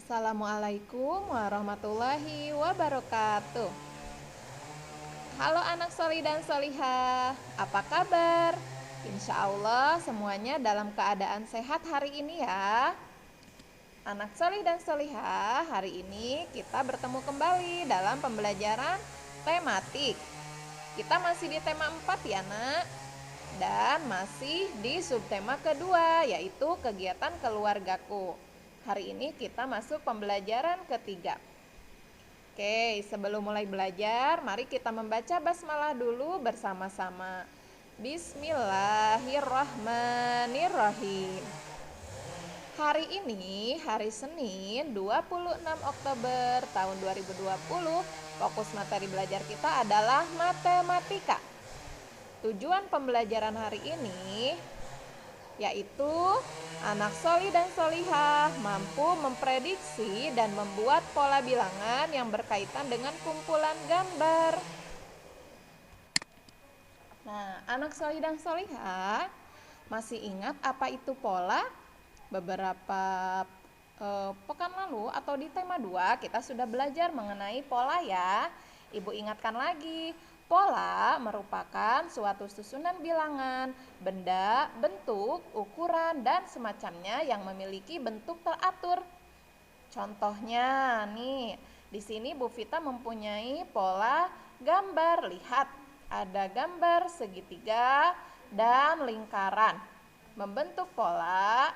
Assalamualaikum warahmatullahi wabarakatuh. Halo anak soli dan solihah, apa kabar? Insya Allah semuanya dalam keadaan sehat hari ini ya. Anak soli dan solihah, hari ini kita bertemu kembali dalam pembelajaran tematik. Kita masih di tema 4 ya nak. Dan masih di subtema kedua, yaitu kegiatan keluargaku. Hari ini kita masuk pembelajaran ketiga. Oke, sebelum mulai belajar, mari kita membaca basmalah dulu bersama-sama. Bismillahirrahmanirrahim. Hari ini, hari Senin, 26 Oktober tahun 2020, fokus materi belajar kita adalah matematika. Tujuan pembelajaran hari ini yaitu anak soli dan solihah mampu memprediksi dan membuat pola bilangan yang berkaitan dengan kumpulan gambar. Nah, anak soli dan solihah masih ingat apa itu pola? Beberapa pekan lalu atau di tema 2 kita sudah belajar mengenai pola ya. Ibu ingatkan lagi, pola merupakan suatu susunan bilangan, benda, bentuk, ukuran, dan semacamnya yang memiliki bentuk teratur. Contohnya nih, di sini Bu Vita mempunyai pola gambar. Lihat, ada gambar segitiga dan lingkaran. Membentuk pola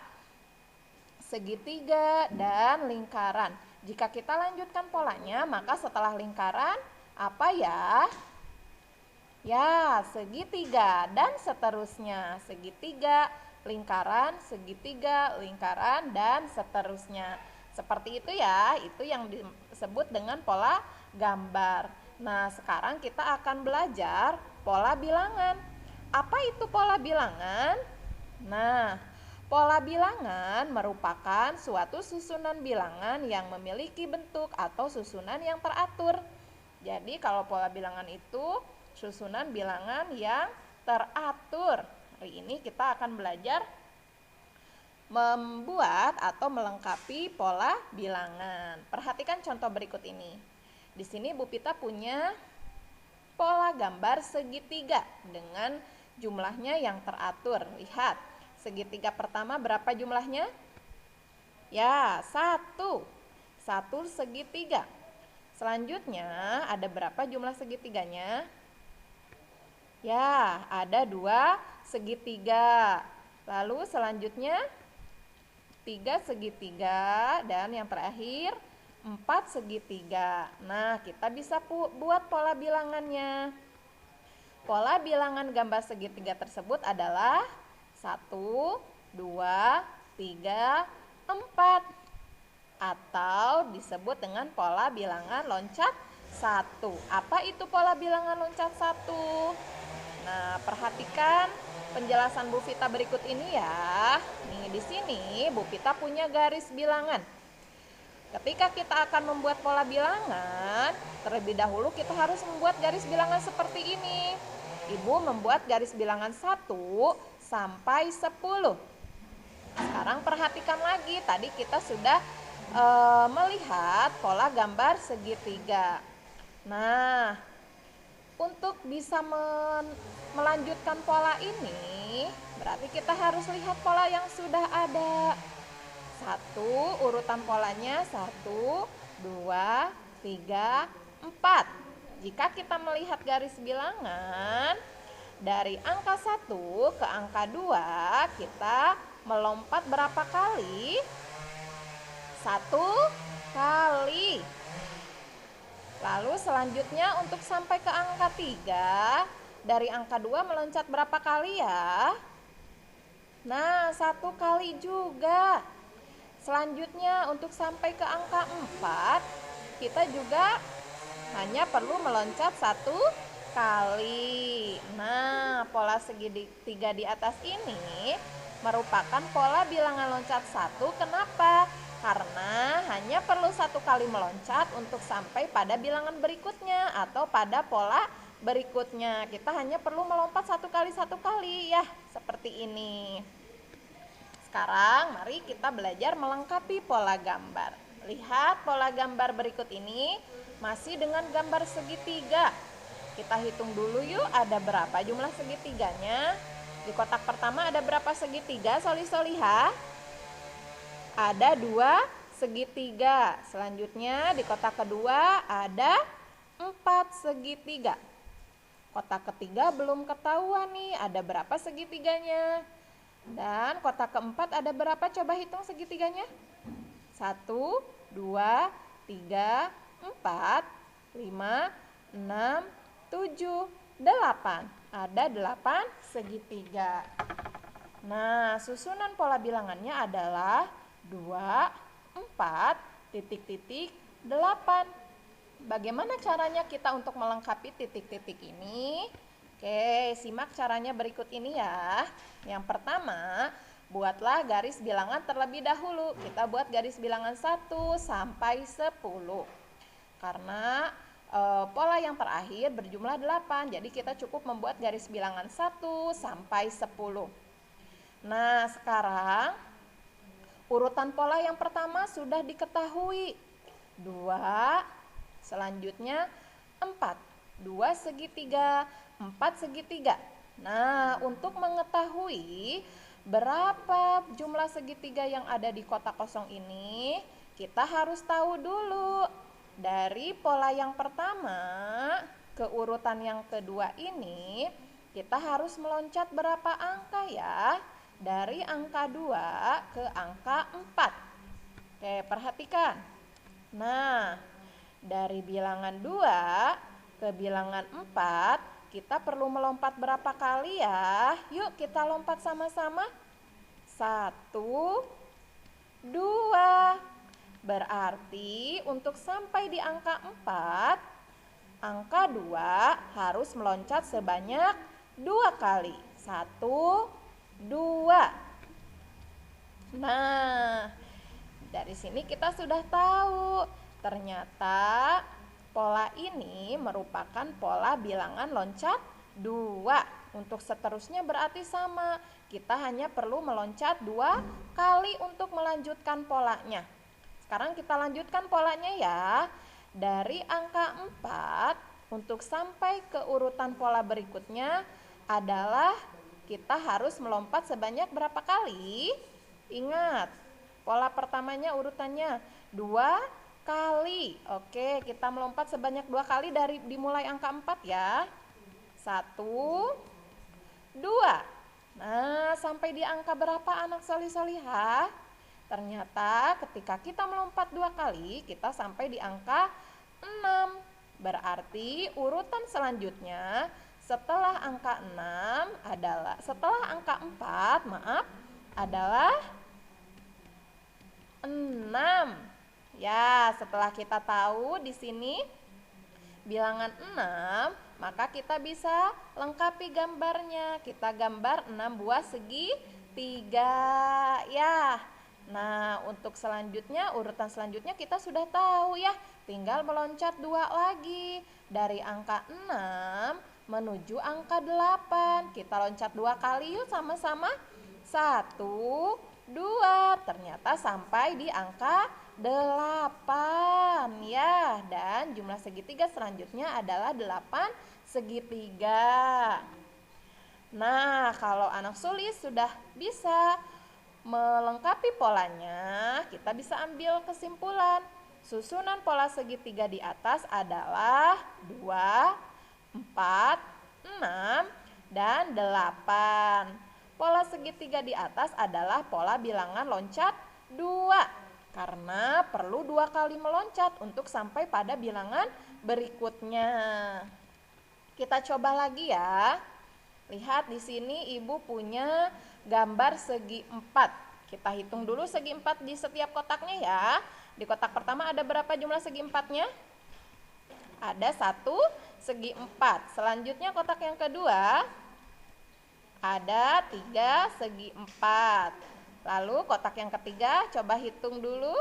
segitiga dan lingkaran. Jika kita lanjutkan polanya, maka setelah lingkaran apa ya? Ya, segitiga dan seterusnya. Segitiga, lingkaran, segitiga, lingkaran, dan seterusnya. Seperti itu ya, itu yang disebut dengan pola gambar. Nah, sekarang kita akan belajar pola bilangan. Apa itu pola bilangan? Nah, pola bilangan merupakan suatu susunan bilangan yang memiliki bentuk atau susunan yang teratur. Jadi kalau pola bilangan itu susunan bilangan yang teratur. Hari ini kita akan belajar membuat atau melengkapi pola bilangan. Perhatikan contoh berikut ini. Di sini Bu Pita punya pola gambar segitiga dengan jumlahnya yang teratur. Lihat, segitiga pertama berapa jumlahnya? Ya, 1. 1 segitiga. Selanjutnya ada berapa jumlah segitiganya? Ya, ada 2 segitiga. Lalu selanjutnya 3 segitiga dan yang terakhir 4 segitiga. Nah, kita bisa buat pola bilangannya. Pola bilangan gambar segitiga tersebut adalah 1, 2, 3, 4. Atau disebut dengan pola bilangan loncat 1. Apa itu pola bilangan loncat 1? Nah, perhatikan penjelasan Bu Vita berikut ini ya. Nih, di sini Bu Vita punya garis bilangan. Ketika kita akan membuat pola bilangan, terlebih dahulu kita harus membuat garis bilangan seperti ini. Ibu membuat garis bilangan 1 sampai 10. Sekarang perhatikan lagi, tadi kita sudah melihat pola gambar segitiga. Nah, untuk bisa melanjutkan pola ini, berarti kita harus lihat pola yang sudah ada. 1, urutan polanya 1, 2, 3, 4. Jika kita melihat garis bilangan, dari angka 1 ke angka 2, kita melompat berapa kali? 1 kali. Lalu selanjutnya untuk sampai ke angka 3, dari angka 2 meloncat berapa kali ya? Nah, 1 kali juga. Selanjutnya untuk sampai ke angka 4, kita juga hanya perlu meloncat 1 kali. Nah, pola segitiga di atas ini merupakan pola bilangan loncat 1. Kenapa? Karena hanya perlu 1 kali meloncat untuk sampai pada bilangan berikutnya atau pada pola berikutnya. Kita hanya perlu melompat 1 kali ya, seperti ini. Sekarang mari kita belajar melengkapi pola gambar. Lihat pola gambar berikut ini masih dengan gambar segitiga. Kita hitung dulu yuk, ada berapa jumlah segitiganya. Di kotak pertama ada berapa segitiga, Soli-Soliha? Ada 2 segitiga. Selanjutnya di kotak kedua ada 4 segitiga. Kotak ketiga belum ketahuan nih, ada berapa segitiganya. Dan kotak keempat ada berapa? Coba hitung segitiganya. 1, 2, 3, 4, 5, 6, 7, 8. Ada 8 segitiga. Nah, susunan pola bilangannya adalah 2, 4, titik-titik, 8. Bagaimana caranya kita untuk melengkapi titik-titik ini? Oke, simak caranya berikut ini ya. Yang pertama, buatlah garis bilangan terlebih dahulu. Kita buat garis bilangan 1 sampai 10. Karena pola yang terakhir berjumlah 8, jadi kita cukup membuat garis bilangan 1 sampai 10. Nah, sekarang urutan pola yang pertama sudah diketahui. 2, selanjutnya 4. 2 segitiga, 4 segitiga. Nah, untuk mengetahui berapa jumlah segitiga yang ada di kotak kosong ini, kita harus tahu dulu dari pola yang pertama ke urutan yang kedua ini, kita harus meloncat berapa angka ya? Dari angka 2 ke angka 4. Oke, perhatikan. Nah, dari bilangan 2 ke bilangan 4, kita perlu melompat berapa kali ya? Yuk kita lompat sama-sama. 1, 2. Berarti untuk sampai di angka 4, angka 2 harus meloncat sebanyak 2 kali. 1, 2. Nah, dari sini kita sudah tahu. Ternyata pola ini merupakan pola bilangan loncat 2. Untuk seterusnya berarti sama. Kita hanya perlu meloncat 2 kali untuk melanjutkan polanya. Sekarang kita lanjutkan polanya ya. Dari angka 4 untuk sampai ke urutan pola berikutnya adalah kita harus melompat sebanyak berapa kali? Ingat, pola pertamanya urutannya 2 kali. Oke, kita melompat sebanyak 2 kali dari dimulai angka 4 ya. 1, 2. Nah, sampai di angka berapa anak Soli-Soliha? Ternyata ketika kita melompat 2 kali, kita sampai di angka 6. Berarti urutan selanjutnya setelah angka 6 adalah angka 4, adalah 6. Ya, setelah kita tahu di sini bilangan 6, maka kita bisa lengkapi gambarnya. Kita gambar 6 buah segitiga ya. Nah, untuk selanjutnya, urutan selanjutnya kita sudah tahu ya. Tinggal meloncat 2 lagi. Dari angka 6 menuju angka 8. Kita loncat 2 kali yuk sama-sama. 1, 2. Ternyata sampai di angka 8 ya. Dan jumlah segitiga selanjutnya adalah 8 segitiga. Nah, kalau anak sulis sudah bisa melengkapi polanya, kita bisa ambil kesimpulan. Susunan pola segitiga di atas adalah 2, 4, 6, dan 8. Pola segitiga di atas adalah pola bilangan loncat 2. Karena perlu 2 kali meloncat untuk sampai pada bilangan berikutnya. Kita coba lagi ya. Lihat di sini ibu punya gambar segi 4. Kita hitung dulu segi 4 di setiap kotaknya ya. Di kotak pertama ada berapa jumlah segi 4-nya? Ada 1 segi 4. Selanjutnya kotak yang kedua ada 3 segi 4. Lalu kotak yang ketiga coba hitung dulu.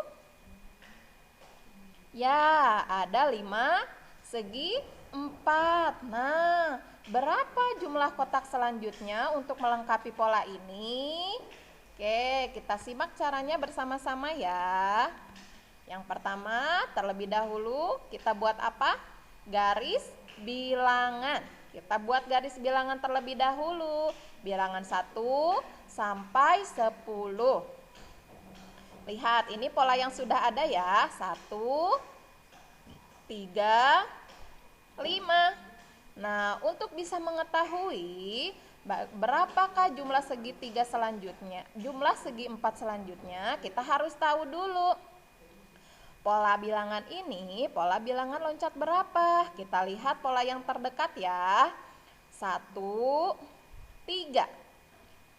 Ya, ada 5 segi 4. Nah, berapa jumlah kotak selanjutnya untuk melengkapi pola ini? Oke, kita simak caranya bersama-sama ya. Yang pertama, terlebih dahulu kita buat apa? Garis bilangan. Kita buat garis bilangan terlebih dahulu. Bilangan 1 sampai 10. Lihat, ini pola yang sudah ada ya. 1, 3, 5. Nah, untuk bisa mengetahui berapakah jumlah segitiga selanjutnya, jumlah segi 4 selanjutnya, kita harus tahu dulu. Pola bilangan ini, pola bilangan loncat berapa? Kita lihat pola yang terdekat ya. 1, 3.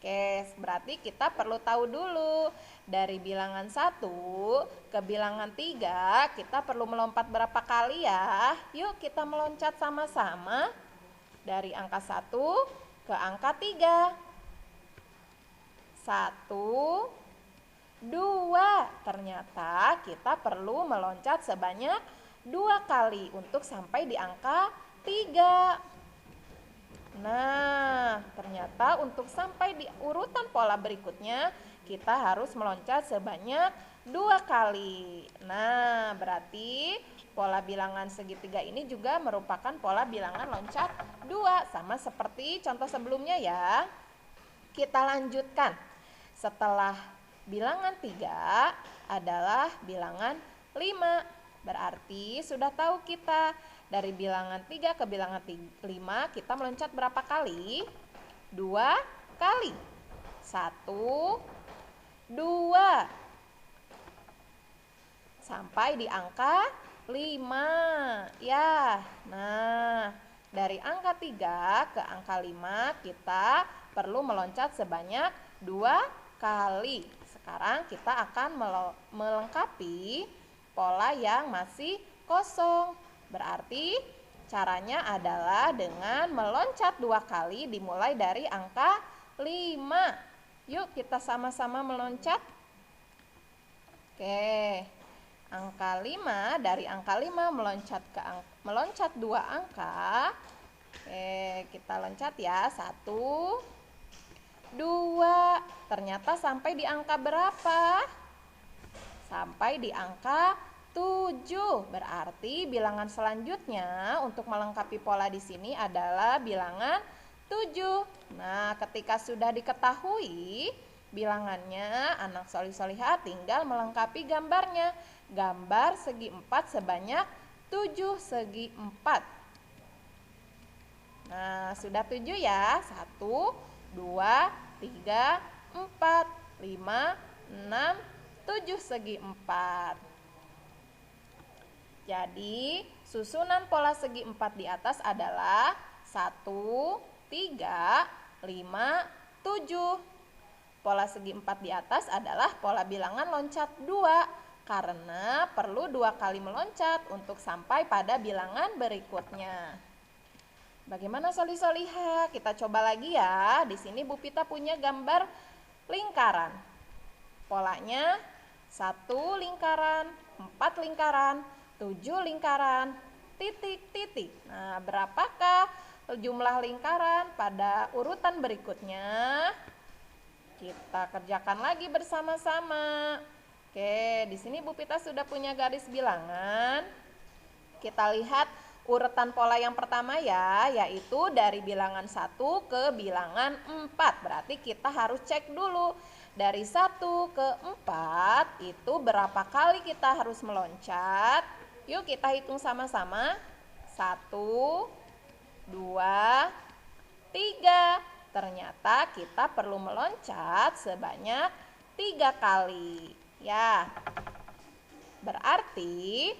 Oke, berarti kita perlu tahu dulu. Dari bilangan 1 ke bilangan 3, kita perlu melompat berapa kali ya? Yuk kita meloncat sama-sama. Dari angka 1 ke angka 3. 1, 2. Ternyata kita perlu meloncat sebanyak 2 kali untuk sampai di angka 3. Nah, ternyata untuk sampai di urutan pola berikutnya kita harus meloncat sebanyak 2 kali. Nah, berarti pola bilangan segitiga ini juga merupakan pola bilangan loncat 2, sama seperti contoh sebelumnya ya. Kita lanjutkan. Setelah bilangan 3 adalah bilangan 5. Berarti sudah tahu kita dari bilangan 3 ke bilangan 5 kita meloncat berapa kali? 2 kali. 1, 2. Sampai di angka 5. Ya. Nah, dari angka 3 ke angka 5 kita perlu meloncat sebanyak 2 kali. Sekarang kita akan melengkapi pola yang masih kosong. Berarti caranya adalah dengan meloncat 2 kali dimulai dari angka 5. Yuk kita sama-sama meloncat. Oke. Angka 5, dari angka 5 meloncat 2 angka. Oke, kita loncat ya. 1, 2. Ternyata sampai di angka berapa? Sampai di angka 7. Berarti bilangan selanjutnya untuk melengkapi pola di sini adalah bilangan 7. Nah, ketika sudah diketahui bilangannya, anak solih-solihah tinggal melengkapi gambarnya. Gambar segi 4 sebanyak 7 segi 4. Nah, sudah 7 ya. 1, 2, 3, 4, 5, 6, 7 segi 4. Jadi, susunan pola segi 4 di atas adalah 1, 3, 5, 7. Pola segi 4 di atas adalah pola bilangan loncat 2 karena perlu 2 kali meloncat untuk sampai pada bilangan berikutnya. Bagaimana solih-solihah? Kita coba lagi ya. Di sini Bu Pita punya gambar lingkaran. Polanya 1 lingkaran, 4 lingkaran, 7 lingkaran, titik-titik. Nah, berapakah jumlah lingkaran pada urutan berikutnya? Kita kerjakan lagi bersama-sama. Oke, di sini Bu Pita sudah punya garis bilangan. Kita lihat urutan pola yang pertama ya, yaitu dari bilangan 1 ke bilangan 4. Berarti kita harus cek dulu. Dari 1 ke 4 itu berapa kali kita harus meloncat? Yuk kita hitung sama-sama. 1, 2, 3. Ternyata kita perlu meloncat sebanyak 3 kali. Ya, berarti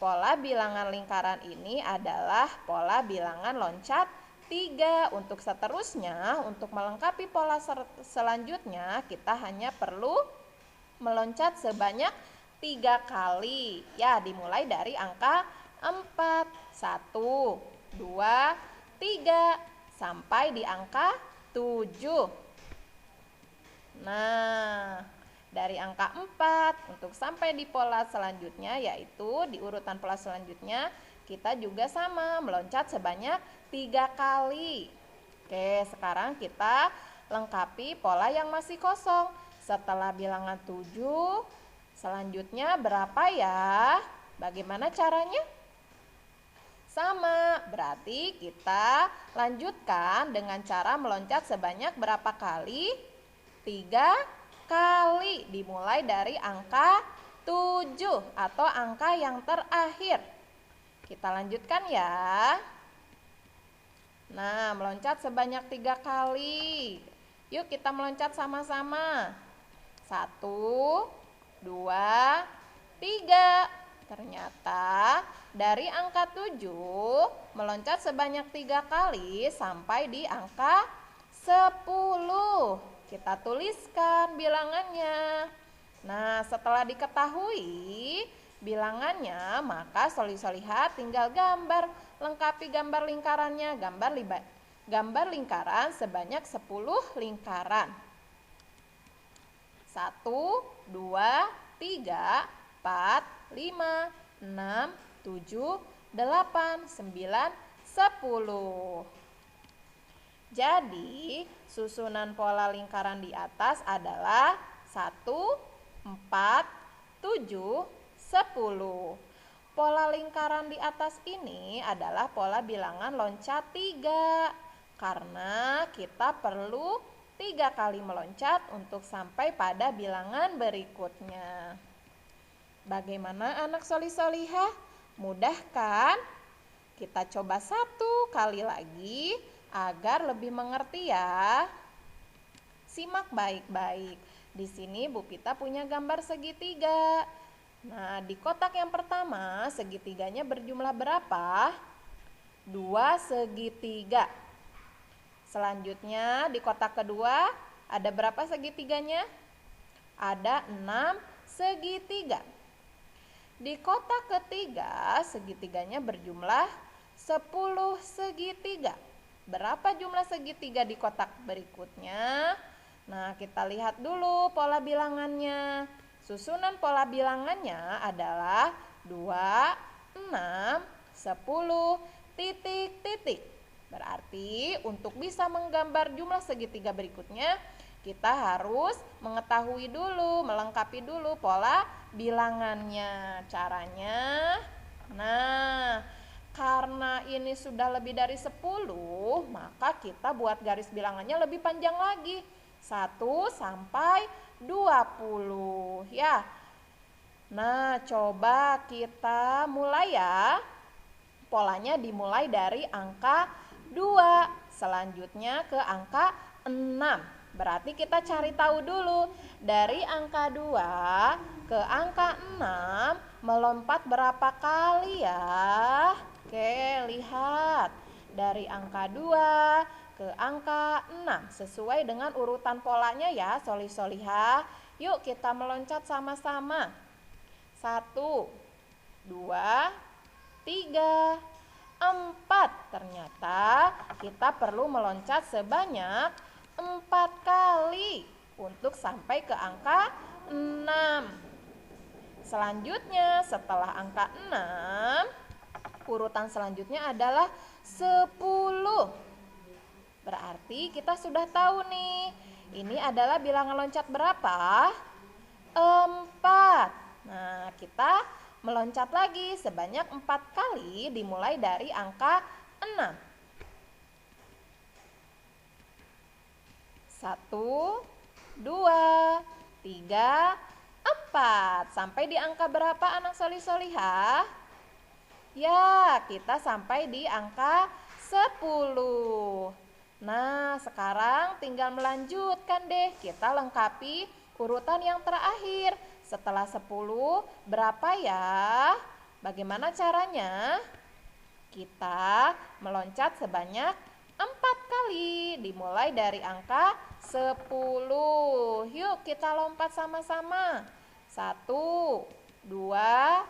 pola bilangan lingkaran ini adalah pola bilangan loncat 3. Untuk seterusnya, untuk melengkapi pola selanjutnya, kita hanya perlu meloncat sebanyak 3 kali. Ya, dimulai dari angka 4. 1, 2, 3. Sampai di angka 7. Nah, dari angka 4 untuk sampai di pola selanjutnya, yaitu di urutan pola selanjutnya, kita juga sama meloncat sebanyak 3 kali. Oke, sekarang kita lengkapi pola yang masih kosong. Setelah bilangan 7 Selanjutnya berapa ya? Bagaimana caranya? Sama, berarti kita lanjutkan dengan cara meloncat sebanyak berapa kali? 3 kali, dimulai dari angka 7 atau angka yang terakhir. Kita lanjutkan ya. Nah, meloncat sebanyak 3 kali. Yuk kita meloncat sama-sama. 1, 2, 3. Ternyata dari angka 7 meloncat sebanyak 3 kali sampai di angka 10. Kita tuliskan bilangannya. Nah, setelah diketahui bilangannya, maka soli-soliha tinggal lengkapi gambar lingkarannya. Gambar lingkaran sebanyak 10 lingkaran. 1, 2, 3, 4, 5, 6, 7, 8, 9, 10. Jadi susunan pola lingkaran di atas adalah 1, 4, 7, 10. Pola lingkaran di atas ini adalah pola bilangan loncat 3. Karena kita perlu 3 kali meloncat untuk sampai pada bilangan berikutnya. Bagaimana anak soli-solihah? Mudah kan? Kita coba 1 kali lagi agar lebih mengerti ya. Simak baik-baik. Di sini Bu Pita punya gambar segitiga. Nah, di kotak yang pertama segitiganya berjumlah berapa? 2 segitiga. Selanjutnya di kotak kedua ada berapa segitiganya? Ada 6 segitiga. Di kotak ketiga segitiganya berjumlah 10 segitiga. Berapa jumlah segitiga di kotak berikutnya? Nah, kita lihat dulu pola bilangannya. Susunan pola bilangannya adalah 2, 6, 10, titik-titik. Berarti untuk bisa menggambar jumlah segitiga berikutnya, kita harus mengetahui dulu, melengkapi dulu pola bilangannya. Caranya, nah, karena ini sudah lebih dari 10, maka kita buat garis bilangannya lebih panjang lagi. 1 sampai 20 ya. Nah, coba kita mulai ya. Polanya dimulai dari angka 2, selanjutnya ke angka 6. Berarti kita cari tahu dulu, dari angka 2 ke angka 6 melompat berapa kali ya? Oke, lihat. Dari angka 2 ke angka 6 sesuai dengan urutan polanya ya, soli-soliha. Yuk kita meloncat sama-sama. 1, 2, 3, 4. Ternyata kita perlu meloncat sebanyak 4 kali untuk sampai ke angka 6. Selanjutnya setelah angka 6, urutan selanjutnya adalah 10. Berarti kita sudah tahu nih, ini adalah bilangan loncat berapa? 4. Nah, kita meloncat lagi sebanyak 4 kali dimulai dari angka 6. 1, 2, 3, 4. Sampai di angka berapa anak soli-solihah? Ya, kita sampai di angka 10. Nah, sekarang tinggal melanjutkan deh. Kita lengkapi urutan yang terakhir. Setelah 10, berapa ya? Bagaimana caranya? Kita meloncat sebanyak 4 kali, dimulai dari angka 10. Yuk kita lompat sama-sama. 1, 2,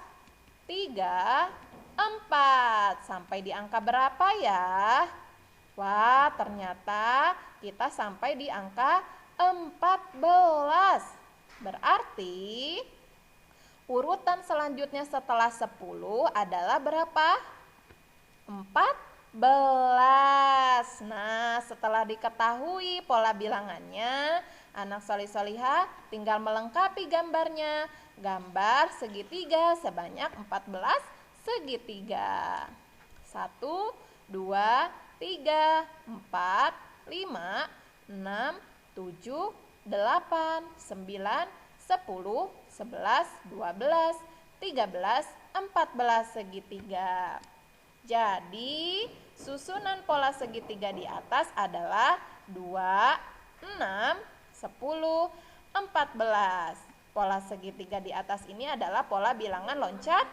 3, 4. Sampai di angka berapa ya? Wah, ternyata kita sampai di angka 14. Berarti urutan selanjutnya setelah 10 adalah berapa? 14. Nah, setelah diketahui pola bilangannya, Anak solih solihah tinggal melengkapi gambarnya. Gambar segitiga sebanyak 14 segitiga. 1, 2, 3, 4, 5, 6, 7, 8, 9, 10, 11, 12, 13, 14 segitiga. Jadi, susunan pola segitiga di atas adalah 2, 6, 10, 14. Pola segitiga di atas ini adalah pola bilangan loncat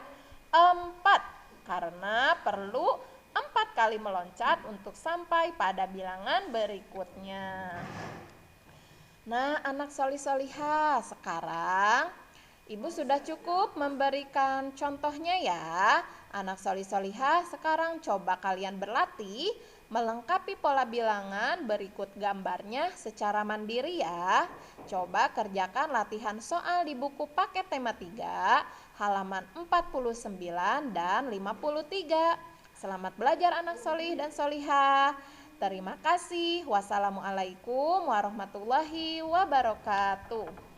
4 karena perlu 4 kali meloncat untuk sampai pada bilangan berikutnya. Nah, anak solih solihah, sekarang Ibu sudah cukup memberikan contohnya ya. Anak solih solihah, sekarang coba kalian berlatih melengkapi pola bilangan berikut gambarnya secara mandiri ya. Coba kerjakan latihan soal di buku paket tema 3 halaman 49 dan 53. Selamat belajar anak solih dan solihah. Terima kasih. Wassalamualaikum warahmatullahi wabarakatuh.